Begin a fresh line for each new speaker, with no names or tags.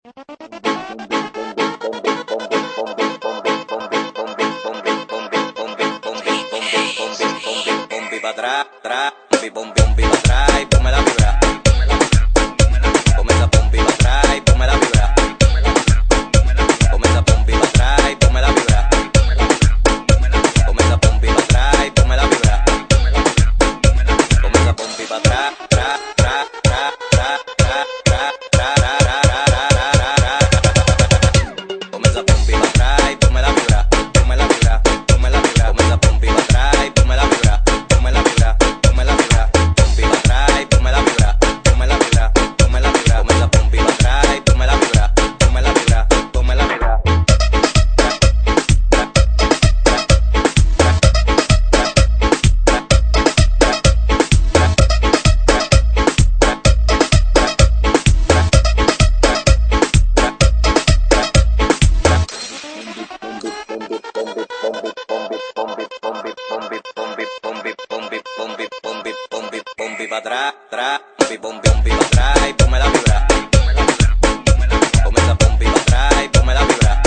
Bombi pa' atrás, bombi pa' atrás y ponme la vibra. Comienza bombi pa' atrás y ponme la vibra. Comienza bombi pa' atrás y ponme la vibra. Comienza bombi pa' atrás y ponme la vibra. Comienza bombi pa' atrás, Comienza bombi pa' atrás y ponme la vibra. Ponme la vibra, ponme la vibra. Comienza bombi pa' atrás y ponme la vibra. Ponme la vibra, ponme la vibra. Bombi pa' atrás y ponme la vibra. Ponme la vibra, ponme la vibra. Comienza bombi pa' atrás y ponme la vibra. Ponme la vibra, ponme la vibra. Bombi pa' atrás, bombi pa' atrás y ponme la vibra. Comienza bombi pa' atrás y ponme la vibra.